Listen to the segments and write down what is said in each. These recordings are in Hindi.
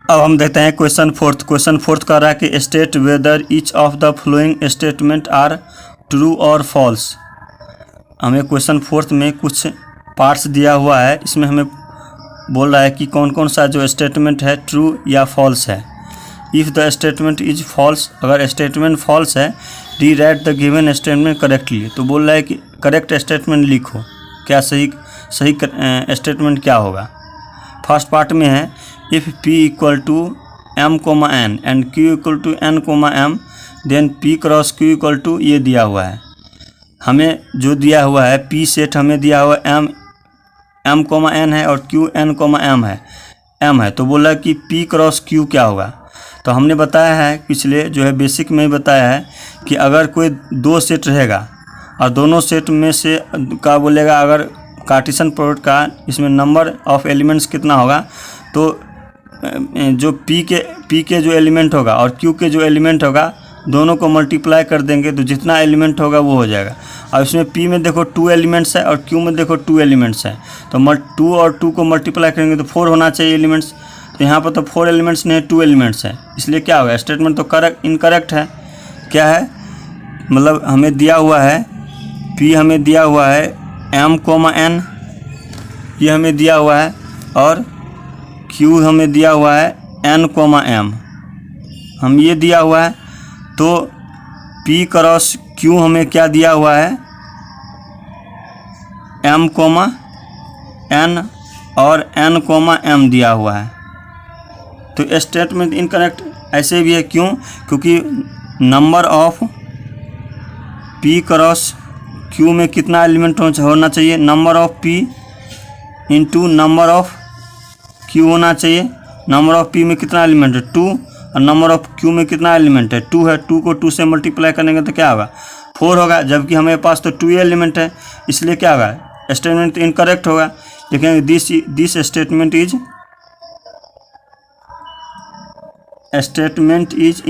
अब हम देखते हैं क्वेश्चन फोर्थ कर रहा है कि state whether each of the flowing statement are true और फॉल्स। हमें क्वेश्चन फोर्थ में कुछ पार्ट्स दिया हुआ है, इसमें हमें बोल रहा है कि कौन कौन सा जो स्टेटमेंट है ट्रू या फॉल्स है। If the statement is false, अगर स्टेटमेंट फॉल्स है, rewrite the given statement correctly. तो बोल रहा है कि करेक्ट स्टेटमेंट लिखो, क्या सही स्टेटमेंट क्या होगा। फर्स्ट पार्ट में है if p equal to m comma n and q equal to n comma m then p cross q equal to ये दिया हुआ है। हमें जो दिया हुआ है p सेट हमें दिया हुआ m कोमा n है और q n कोमा m है। तो बोला कि p क्रॉस q क्या होगा। तो हमने बताया है पिछले जो है बेसिक में ही बताया है कि अगर कोई दो सेट रहेगा और दोनों सेट में से का बोलेगा अगर कार्टेशियन प्रोडक्ट का इसमें नंबर ऑफ एलिमेंट्स कितना होगा, तो जो p के जो एलिमेंट होगा और q के जो एलिमेंट होगा दोनों को मल्टीप्लाई कर देंगे तो जितना एलिमेंट होगा वो हो जाएगा। और इसमें p में देखो 2 एलिमेंट्स है और q में देखो 2 एलिमेंट्स है, तो 2 और 2 को मल्टीप्लाई करेंगे तो 4 होना चाहिए एलिमेंट्स। तो यहाँ पर तो 4 एलिमेंट्स नहीं 2 एलिमेंट्स है, इसलिए क्या होगा स्टेटमेंट तो इनकरेक्ट है। क्या है मतलब हमें दिया हुआ है p हमें दिया हुआ है m कोमा n, ये हमें दिया हुआ है, और q हमें दिया हुआ है n कोमा m, हम ये दिया हुआ है। तो p क्रॉस q हमें क्या दिया हुआ है m कोमा n और n कोमा m दिया हुआ है। तो स्टेटमेंट इनकरेक्ट ऐसे भी है, क्यों? क्योंकि number of p cross q में कितना एलिमेंट होना चाहिए, number of p into number of q होना चाहिए। नंबर ऑफ p में कितना एलिमेंट है 2 और नंबर ऑफ q में कितना एलिमेंट है 2 है। 2 को 2 से मल्टीप्लाई करेंगे तो क्या होगा 4 होगा, जबकि हमारे पास तो 2 एलिमेंट है, इसलिए क्या होगा स्टेटमेंट इनकरेक्ट होगा। लेकिन दिस स्टेटमेंट इज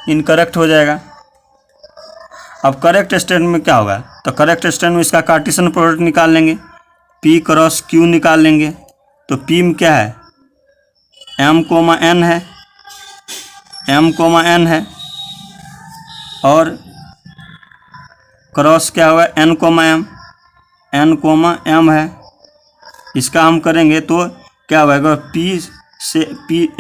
इनकरेक्ट हो जाएगा। अब करेक्ट स्टेटमेंट में क्या होगा, तो करेक्ट स्टेटमेंट में इसका कार्टेशियन प्रोडक्ट निकाल लेंगे, p क्रॉस q निकाल लेंगे। तो p में क्या है m कोमा n है, और क्रॉस क्या होगा n कोमा m है। इसका हम करेंगे तो क्या होगा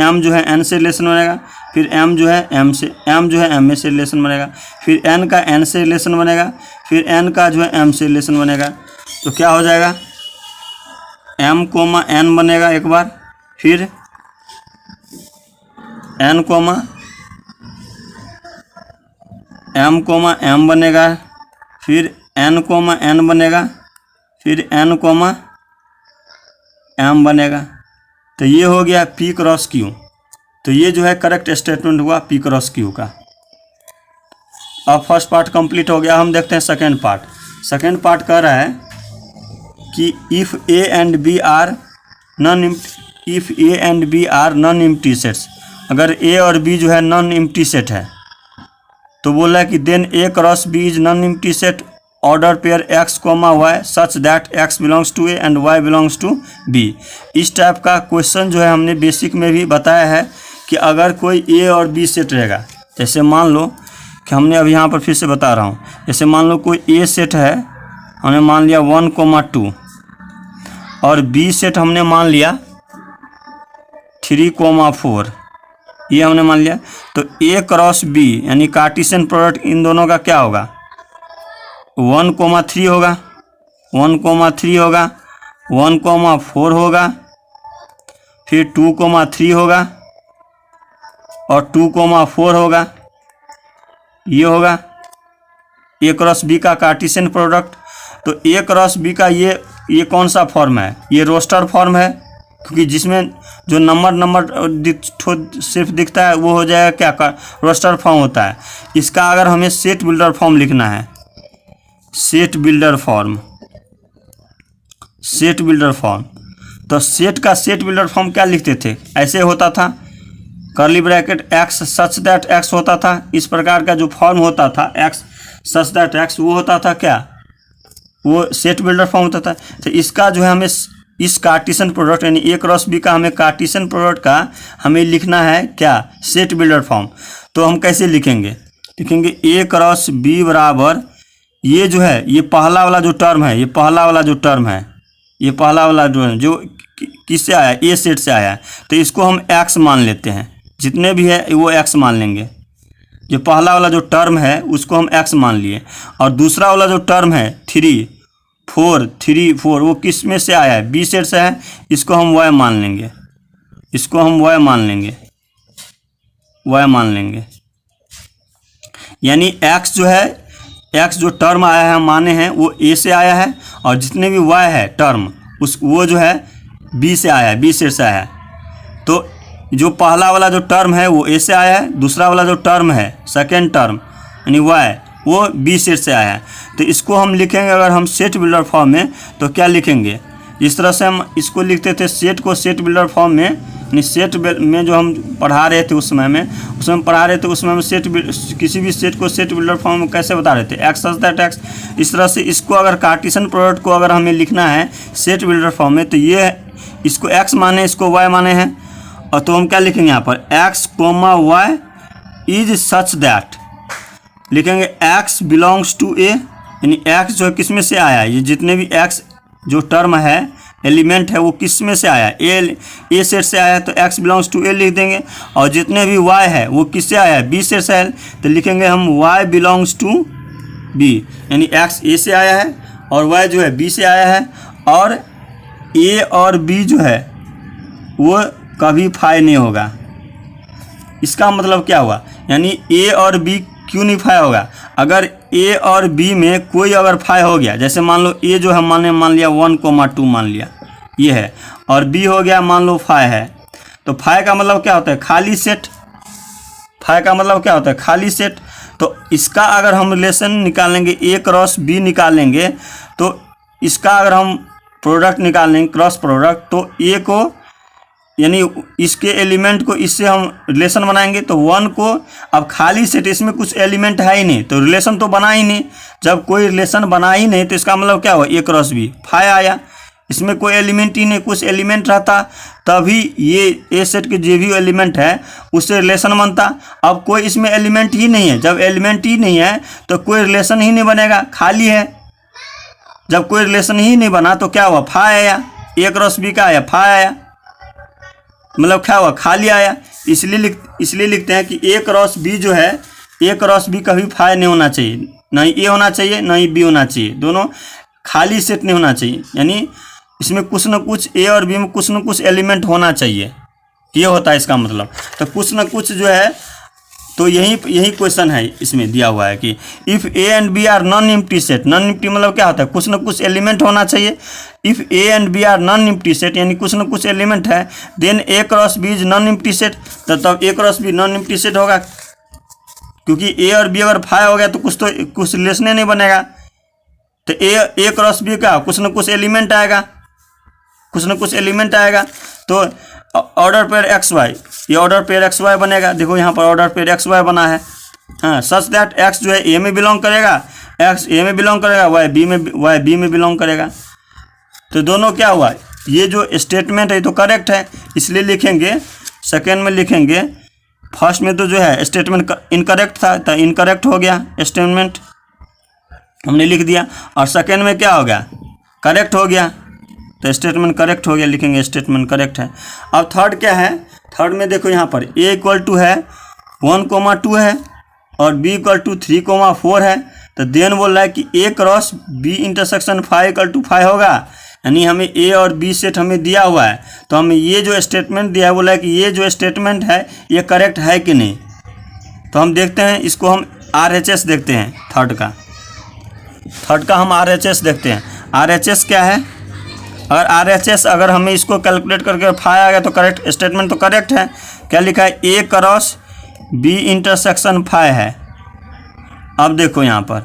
m जो है n से रिलेशन बनेगा, फिर m जो है m से रिलेशन बनेगा, फिर n का n से रिलेशन बनेगा, फिर n का जो है m से रिलेशन बनेगा। तो क्या हो जाएगा m कोमा n बनेगा एक बार, फिर n कोमा m बनेगा, फिर n कोमा n बनेगा, फिर n कोमा m बनेगा। तो ये हो गया p क्रॉस q। तो ये जो है करेक्ट स्टेटमेंट हुआ p क्रॉस q का। अब फर्स्ट पार्ट कंप्लीट हो गया, हम देखते हैं सेकेंड पार्ट कह रहा है कि if a and b are non empty sets, अगर a और b जो है नॉन एम्प्टी सेट है तो बोला है कि then a cross b is non empty set order pair x comma y such that x belongs to a and y belongs to b। इस टाइप का क्वेश्चन जो है हमने बेसिक में भी बताया है कि अगर कोई a और b सेट रहेगा, जैसे मान लो कि हमने अब यहाँ पर फिर से बता रहा हूँ, जैसे मान लो कोई a सेट है, हमने मान लिया 1,2 और b सेट हमने मान लिया 3,4, ये हमने मान लिया। तो a क्रॉस b यानी कार्टेशियन प्रोडक्ट इन दोनों का क्या होगा 1,3 होगा, 1,3 होगा, 1,4 होगा, फिर 2,3 होगा और 2,4 होगा, ये होगा a क्रॉस b का कार्टेशियन प्रोडक्ट। तो a क्रॉस b का ये कौन सा फॉर्म है, ये रोस्टर फॉर्म है, क्योंकि जिसमें जो नंबर सिर्फ दिखता है वो हो जाएगा क्या रोस्टर फॉर्म होता है। इसका अगर हमें सेट बिल्डर फॉर्म लिखना है, सेट बिल्डर फॉर्म, तो सेट का सेट बिल्डर फॉर्म क्या लिखते थे, ऐसे होता था curly bracket x such that x होता था। इस प्रकार का जो फॉर्म होता था x सच दैट x, वो होता था क्या, वो सेट बिल्डर फॉर्म होता था। तो इसका जो है हमें इस कार्टेशियन प्रोडक्ट यानी ए क्रॉस बी का हमें कार्टेशियन प्रोडक्ट का हमें लिखना है क्या, सेट बिल्डर फॉर्म। तो हम कैसे लिखेंगे, लिखेंगे ए क्रॉस बी बराबर ये जो है, ये पहला वाला जो टर्म है, ये पहला वाला जो टर्म है, ये पहला वाला जो किससे आया, ए सेट से आया है, तो इसको हम एक्स मान लेते हैं, जितने भी है वो एक्स मान लेंगे। जो पहला वाला जो टर्म है उसको हम एक्स मान लिए, और दूसरा वाला जो टर्म है 3 4 वो किस में से आया है, बी सेट से है, इसको हम वाई मान लेंगे, इसको हम वाई मान लेंगे, वाई मान लेंगे। यानी एक्स जो है, एक्स जो टर्म आया है माने हैं वो ए से आया है, और जितने भी वाई है टर्म वो जो है बी से आया है, बी सेट से आया है। तो जो पहला वाला जो टर्म है वो ए से आया है, दूसरा वाला जो टर्म है सेकेंड टर्म यानी वाई वो बी सेट से आया है। तो इसको हम लिखेंगे अगर हम सेट बिल्डर फॉर्म में तो क्या लिखेंगे, इस तरह से हम इसको लिखते थे सेट को सेट बिल्डर फॉर्म में, यानी सेट में जो हम पढ़ा रहे थे उस समय में, उसमें पढ़ा रहे थे उसमें हम सेट किसी भी सेट को सेट बिल्डर फॉर्म में कैसे बता रहे थे, एक्स सच दैट एक्स। इस तरह से इसको अगर कार्टेशियन प्रोडक्ट को अगर हमें लिखना है सेट बिल्डर फॉर्म में तो ये इसको एक्स माने, इसको वाई माने हैं, और तो हम क्या लिखेंगे यहाँ पर X comma Y is such that, लिखेंगे एक्स बिलोंग्स टू ए, यानी एक्स जो है किस में से आया है, ये जितने भी एक्स जो टर्म है एलिमेंट है वो किस में से आया है, ए सेट से आया है, तो एक्स बिलोंग्स टू ए लिख देंगे। और जितने भी वाई है वो किससे आया है, बी सेट से आया, तो लिखेंगे हम वाई बिलोंग्स टू बी, यानी एक्स ए से आया है और वाई जो है बी से आया है, और ए और बी जो है वो कभी फाई नहीं होगा। इसका मतलब क्या हुआ, यानी ए और बी क्यों नहीं फाई होगा, अगर ए और बी में कोई अगर फाई हो गया, जैसे मान लो ए जो है मान लिया 1,2 मान लिया ये है, और बी हो गया मान लो फाई है, तो फाई का मतलब क्या होता है, खाली सेट। फाई का मतलब क्या होता है, खाली सेट। तो इसका अगर हम रिलेशन निकालेंगे, ए क्रॉस बी निकालेंगे, तो इसका अगर हम प्रोडक्ट निकालेंगे क्रॉस प्रोडक्ट, तो ए को यानी इसके एलिमेंट को इससे हम रिलेशन बनाएंगे, तो 1 को अब खाली सेट, इसमें कुछ एलिमेंट है ही नहीं तो रिलेशन तो बना ही नहीं। जब कोई रिलेशन बना ही नहीं तो इसका मतलब क्या हुआ, ए क्रॉस बी फाई आया, इसमें कोई एलिमेंट ही नहीं, कुछ एलिमेंट रहता तभी ये ए सेट के जो भी एलिमेंट है उससे रिलेशन बनता। अब कोई इसमें एलिमेंट ही नहीं है, जब एलिमेंट ही नहीं है तो कोई रिलेशन ही नहीं बनेगा, खाली है। जब कोई रिलेशन ही नहीं बना तो क्या हुआ, फाई आया, ए क्रॉस बी का आया फाई आया, मतलब क्या हुआ, खाली आया। इसलिए लिखते हैं कि ए क्रॉस बी जो है, ए क्रॉस बी कभी फाई नहीं होना चाहिए, नहीं ए होना चाहिए नहीं बी होना चाहिए, दोनों खाली सेट नहीं होना चाहिए, यानी इसमें कुछ न कुछ ए और बी में कुछ न कुछ एलिमेंट होना चाहिए, ये होता है इसका मतलब। तो कुछ न कुछ जो है, तो यही क्वेश्चन है इसमें दिया हुआ है कि if A and B are non empty set, non empty मतलब क्या होता है, कुछ न कुछ एलिमेंट होना चाहिए। If A and B are non empty set यानी कुछ न कुछ एलिमेंट है, then A cross B is non empty set, तब A cross B non empty set होगा, क्योंकि ए और बी अगर फाई हो गया तो कुछ रिलेशन नहीं बनेगा। तो ए क्रॉस बी का कुछ न कुछ एलिमेंट आएगा, कुछ न कुछ एलिमेंट आएगा, तो ऑर्डर पेयर एक्स वाई, ये ऑर्डर पेयर एक्स वाई बनेगा। देखो यहाँ पर ऑर्डर पेयर एक्स वाई बना है, हाँ, सच दैट एक्स जो है ए में बिलोंग करेगा, एक्स ए में बिलोंग करेगा, वाई बी में बिलोंग करेगा। तो दोनों क्या हुआ, ये जो स्टेटमेंट है तो करेक्ट है, इसलिए लिखेंगे सेकेंड में लिखेंगे, फर्स्ट में तो जो है स्टेटमेंट इनकरेक्ट था तो इनकरेक्ट हो गया, स्टेटमेंट हमने लिख दिया, और सेकेंड में क्या हो गया, करेक्ट हो गया, तो स्टेटमेंट करेक्ट हो गया, लिखेंगे स्टेटमेंट करेक्ट है। अब थर्ड क्या है, थर्ड में देखो यहाँ पर ए इक्वल टू है 1,2 है और बी इक्वल टू 3,4 है, तो देन बोल रहा है कि A cross B intersection phi equal to phi होगा, यानी हमें ए और बी सेट हमें दिया हुआ है, तो हमें ये जो स्टेटमेंट दिया है बोला है कि ये जो स्टेटमेंट है ये करेक्ट है कि नहीं। तो हम देखते हैं, इसको हम RHS देखते हैं, थर्ड का हम RHS देखते हैं। RHS क्या है, अगर RHS अगर हमें इसको कैलकुलेट करके फाई आ गया तो करेक्ट स्टेटमेंट तो करेक्ट है। क्या लिखा है, ए क्रॉस बी इंटरसेक्शन फाई है। अब देखो यहाँ पर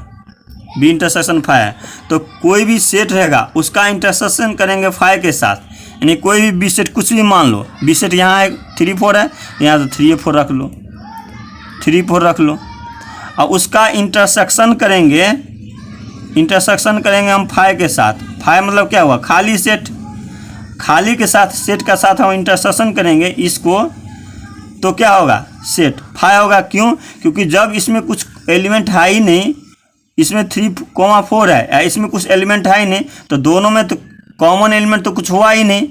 बी इंटरसेक्शन फाई है, तो कोई भी सेट रहेगा उसका इंटरसेक्शन करेंगे फाई के साथ, यानी कोई भी बी सेट कुछ भी मान लो, बी सेट यहाँ है 3 4 है, यहाँ तो 3 4 रख लो, 3 4 रख लो, और उसका इंटरसेक्शन करेंगे हम फाई के साथ। फाई मतलब क्या हुआ, खाली सेट। खाली के साथ सेट का साथ हम इंटरसेक्शन करेंगे इसको, तो क्या होगा, सेट फाई होगा। क्यों? क्योंकि जब इसमें कुछ एलिमेंट है ही नहीं, इसमें 3,4 है, इसमें कुछ एलिमेंट है ही नहीं, तो दोनों में तो कॉमन एलिमेंट तो कुछ हुआ ही नहीं।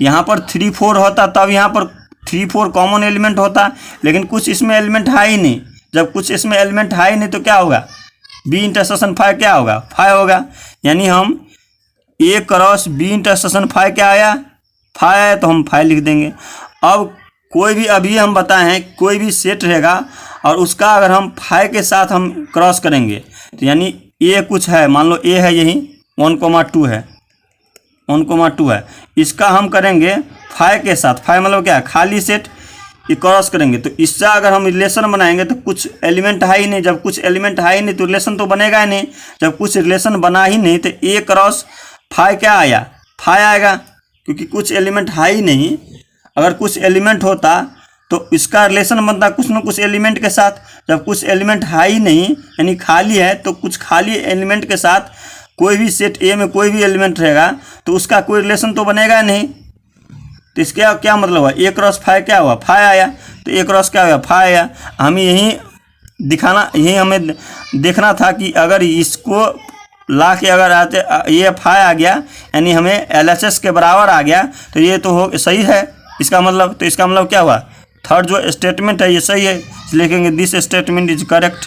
यहाँ पर 3,4 होता तब यहाँ पर 3,4 कॉमन एलिमेंट होता, लेकिन कुछ इसमें एलिमेंट है ही नहीं। जब कुछ इसमें एलिमेंट है ही नहीं तो क्या होगा, बी इंटरसेक्शन फाई क्या होगा, फाई होगा। यानी हम ए क्रॉस बी इंटरसेक्शन फाई क्या आया, फाई आया, तो हम फाई लिख देंगे। अब कोई भी अभी हम बताए हैं कोई भी सेट रहेगा और उसका अगर हम फाई के साथ हम क्रॉस करेंगे, तो यानी ए कुछ है, मान लो ए है यही 1,2 है, 1,2 है, इसका हम करेंगे फाई के साथ। फाई मतलब क्या, खाली सेट, ये क्रॉस करेंगे तो इससे अगर हम रिलेशन बनाएंगे तो कुछ एलिमेंट है ही नहीं। जब कुछ एलिमेंट है ही नहीं तो रिलेशन तो बनेगा ही नहीं। जब कुछ रिलेशन बना ही नहीं तो ए क्रॉस फाई क्या आया, फाई आएगा, क्योंकि कुछ एलिमेंट है ही नहीं। अगर कुछ एलिमेंट होता तो इसका रिलेशन बनता कुछ न कुछ एलिमेंट के साथ। जब कुछ एलिमेंट है ही नहीं यानी खाली है, तो कुछ खाली एलिमेंट के साथ कोई भी सेट ए में कोई भी एलिमेंट रहेगा तो उसका कोई रिलेशन तो बनेगा नहीं। तो इसका क्या मतलब हुआ, ए क्रॉस फाई क्या हुआ, फाई आया, तो ए क्रॉस क्या हुआ, फाई आया। हमें यही दिखाना, यही हमें देखना था कि अगर इसको ला के अगर आते ये फाई आ गया यानी हमें LHS के बराबर आ गया, तो ये तो हो सही है इसका मतलब। तो इसका मतलब क्या हुआ, थर्ड जो स्टेटमेंट है ये सही है, लिखेंगे this statement is correct,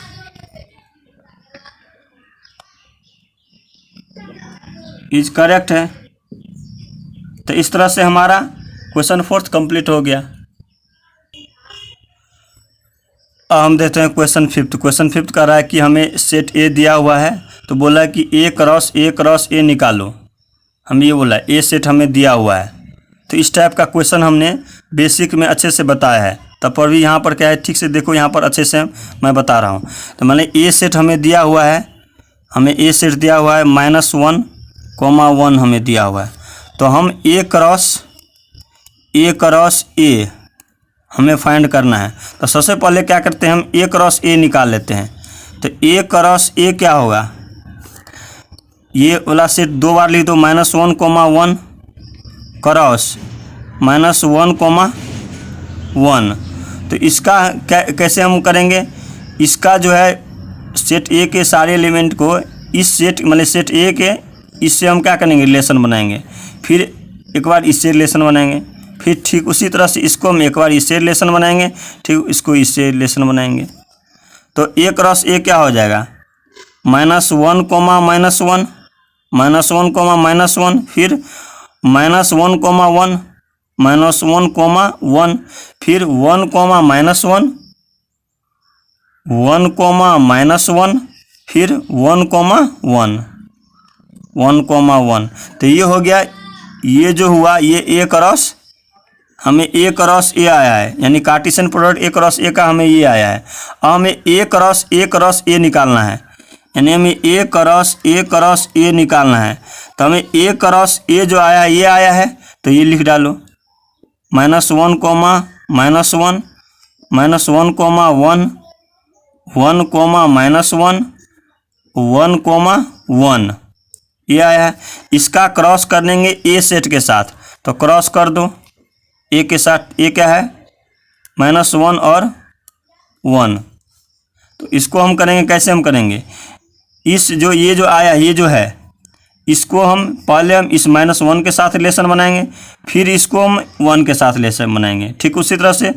is correct है। तो इस तरह से हमारा क्वेश्चन 4 कंप्लीट हो गया। अब हम देखते हैं क्वेश्चन 5। क्वेश्चन 5 कह रहा है कि हमें सेट ए दिया हुआ है, तो बोला है कि ए क्रॉस ए निकालो। हम ये बोला ए सेट हमें दिया हुआ है। तो इस टाइप का क्वेश्चन हमने बेसिक में अच्छे से बताया है। तब पर भी यहाँ पर क्या है, ठीक से देखो, यहाँ पर अच्छे से मैं बता रहा हूँ। तो मान लीजिए ए सेट हमें दिया हुआ है, हमें ए सेट दिया हुआ है -1,1 हमें दिया हुआ है। तो हम ए क्रॉस ए हमें फाइंड करना है। तो सबसे पहले क्या करते हैं, हम ए क्रॉस ए निकाल लेते हैं। तो ए क्रॉस ए क्या होगा, ये वाला सेट दो बार लिख दो, -1,1 क्रॉस -1,1। तो इसका कैसे हम करेंगे, इसका जो है सेट ए के सारे एलिमेंट को इस सेट मतलब सेट ए के इससे हम क्या करेंगे, रिलेशन बनाएंगे। फिर एक बार इससे रिलेशन बनाएंगे, फिर ठीक उसी तरह से इसको हम एक बार इससे रिलेशन बनाएंगे, ठीक इसको इससे रिलेशन बनाएंगे। तो ए क्रॉस ए क्या हो जाएगा, -1,-1 -1,-1, फिर -1,1 -1,1, फिर 1, -1 1, फिर 1,1 तो ये हो गया। ये जो हुआ ये ए क्रॉस, हमें ए क्रॉस ए आया है, यानी कार्टेशियन प्रोडक्ट ए क्रॉस ए का हमें ये आया है। अब हमें ए क्रॉस ए निकालना है, यानी हमें ए क्रॉस ए निकालना है। तो हमें ए क्रॉस ए जो आया है ये आया है, तो ये लिख डालो -1, -1, -1, 1, -1, ये आया है। इसका क्रॉस कर देंगे ए सेट के साथ, तो क्रॉस कर दो ए के साथ। ए क्या है, -1 और 1। तो इसको हम करेंगे, कैसे हम करेंगे, इस जो ये जो आया ये जो है इसको हम पहले हम इस -1 के साथ रिलेशन बनाएंगे, फिर इसको हम 1 के साथ रिलेशन बनाएंगे। ठीक उसी तरह से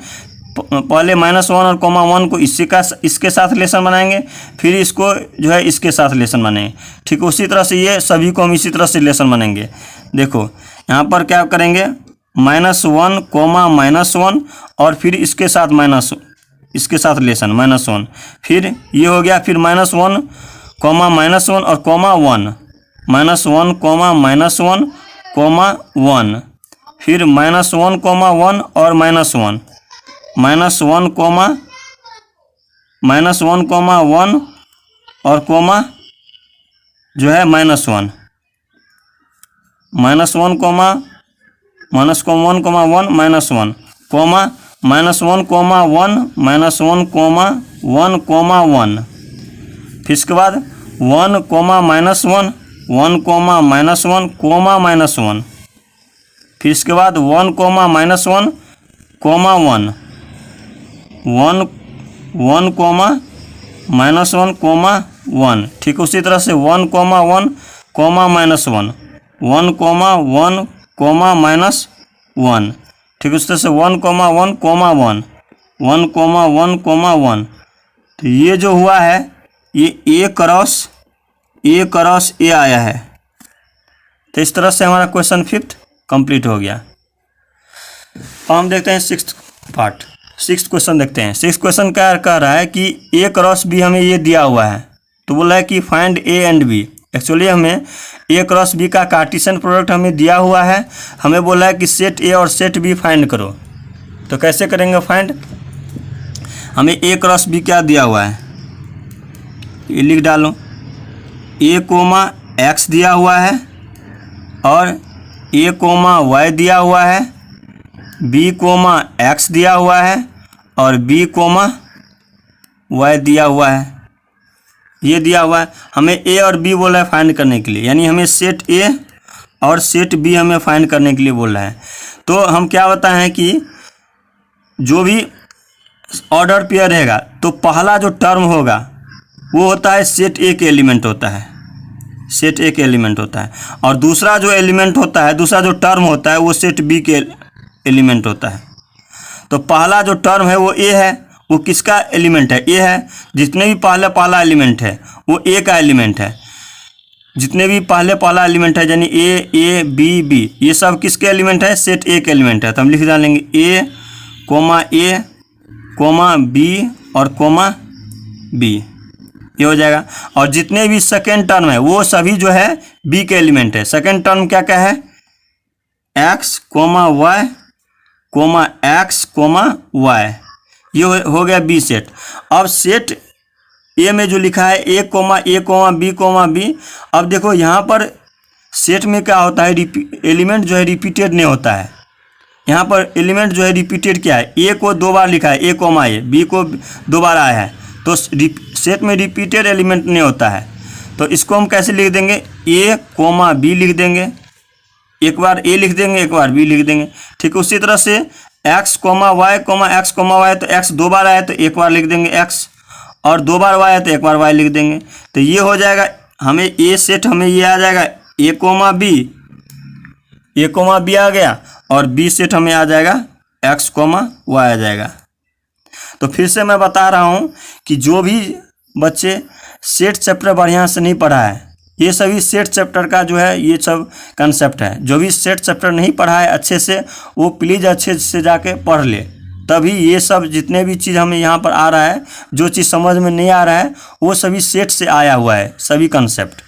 पहले -1 और 1 को इसके साथ रिलेशन बनाएंगे, फिर इसको जो है इसके साथ रिलेशन बनाएंगे। ठीक उसी तरह से ये सभी को हम इसी तरह से रिलेशन बनाएंगे। देखो यहाँ पर क्या करेंगे, -1, -1 और फिर इसके साथ इसके साथ रिलेशन -1, फिर ये हो गया, फिर -1, -1 और -1, -1, -1, फिर -1, -1 और -1, -1, और कोमा जो है -1, -1, -1, -1, -1, फिर इसके बाद 1, -1, 1, -1, -1, फिर इसके बाद 1 कोमा -1 कोमा 1 1 1 कोमा -1 कोमा 1। ठीक, उसी तरह से 1 कोमा 1 कोमा -1 1 कोमा 1 कोमा -1। ठीक, उसी तरह से 1 कोमा 1 कोमा 1 1 कोमा 1 कोमा 1। तो ये जो हुआ है ये ए क्रॉस ए आया है। तो इस तरह से हमारा क्वेश्चन 5th कंप्लीट हो गया। अब हम देखते हैं 6th पार्ट। 6th क्वेश्चन देखते हैं। 6th क्वेश्चन क्या कह रहा है कि ए क्रॉस बी हमें ये दिया हुआ है, तो बोला है कि find A and B. Actually हमें ए क्रॉस बी का कार्टेशियन प्रोडक्ट हमें दिया हुआ है, हमें बोला है कि सेट ए और सेट बी फाइंड करो। तो कैसे करेंगे फाइंड? हमें ए क्रॉस बी क्या दिया हुआ है ये लिख डालो। ए कोमा एक्स दिया हुआ है और ए कोमा वाई दिया हुआ है, बी कोमा एक्स दिया हुआ है और बी कोमा वाई दिया हुआ है। ये दिया हुआ है, हमें ए और बी बोला है फाइंड करने के लिए, यानी हमें सेट ए और सेट बी हमें फाइंड करने के लिए बोल रहा है। तो हम क्या बताएं हैं कि जो भी ऑर्डर पेयर रहेगा तो पहला जो टर्म होगा वो होता है सेट ए के एलिमेंट होता है, सेट ए के एलिमेंट होता है, और दूसरा जो एलिमेंट होता है, दूसरा जो टर्म होता है वो सेट बी के एलिमेंट होता है। तो पहला जो टर्म है वो ए है, वो किसका एलिमेंट है? ए है। जितने भी पहला एलिमेंट है वो ए का एलिमेंट है। जितने भी पहला एलिमेंट है यानी ए बी ये सब किसके एलिमेंट है? सेट ए के एलिमेंट है। तो हम लिख डालेंगे ए कोमा बी और कोमा बी, ये हो जाएगा। और जितने भी सेकेंड टर्म है वो सभी जो है बी के एलिमेंट है। सेकेंड टर्म क्या क्या है? X comma Y comma X comma Y, ये हो गया बी सेट। अब सेट ए में जो लिखा है ए कोमा बी, अब देखो यहाँ पर सेट में क्या होता है, एलिमेंट जो है रिपीटेड नहीं होता है। यहाँ पर एलिमेंट जो है रिपीटेड क्या है? ए को 2 बार लिखा है ए कोमा ए, बी को 2 बार आया है, तो सेट में रिपीटेड एलिमेंट नहीं होता है। तो इसको हम कैसे लिख देंगे? ए कोमा बी लिख देंगे, एक बार ए लिख देंगे एक बार बी लिख देंगे। ठीक, उसी तरह से एक्स कोमा वाई, तो एक्स 2 बार आया तो एक बार लिख देंगे एक्स, और 2 बार वाई है तो एक बार वाई लिख देंगे। तो ये हो जाएगा हमें ए सेट, हमें ये आ जाएगा ए कोमा बी आ गया, और बी सेट हमें आ जाएगा एक्स कोमा वाई आ जाएगा। तो फिर से मैं बता रहा हूँ कि जो भी बच्चे सेट चैप्टर बढ़िया से नहीं पढ़ा है, ये सभी सेट चैप्टर का जो है ये सब कंसेप्ट है। जो भी सेट चैप्टर नहीं पढ़ा है अच्छे से, वो प्लीज़ अच्छे से जाके पढ़ ले, तभी ये सब जितने भी चीज़ हमें यहाँ पर आ रहा है, जो चीज़ समझ में नहीं आ रहा है वो सभी सेट से आया हुआ है, सभी कंसेप्ट।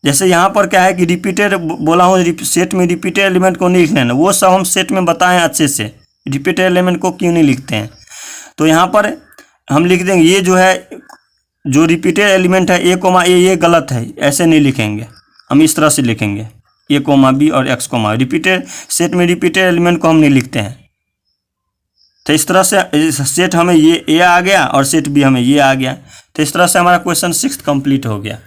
जैसे यहाँ पर क्या है कि रिपीटेड बोला हूँ, सेट में रिपीटेड एलिमेंट को नहीं लिखना है, वो सब हम सेट में बताएं अच्छे से, रिपीटेड एलिमेंट को क्यों नहीं लिखते हैं। तो यहाँ पर हम लिख देंगे ये जो है, जो रिपीटेड एलिमेंट है ए कोमा ए, ये गलत है, ऐसे नहीं लिखेंगे, हम इस तरह से लिखेंगे ए कोमा बी और एक्स कोमा। रिपीटेड सेट में रिपीटेड एलिमेंट को हम नहीं लिखते हैं। तो इस तरह से सेट हमें ये ए आ गया और सेट बी हमें ये आ गया। तो इस तरह से हमारा क्वेश्चन 6 कंप्लीट हो गया।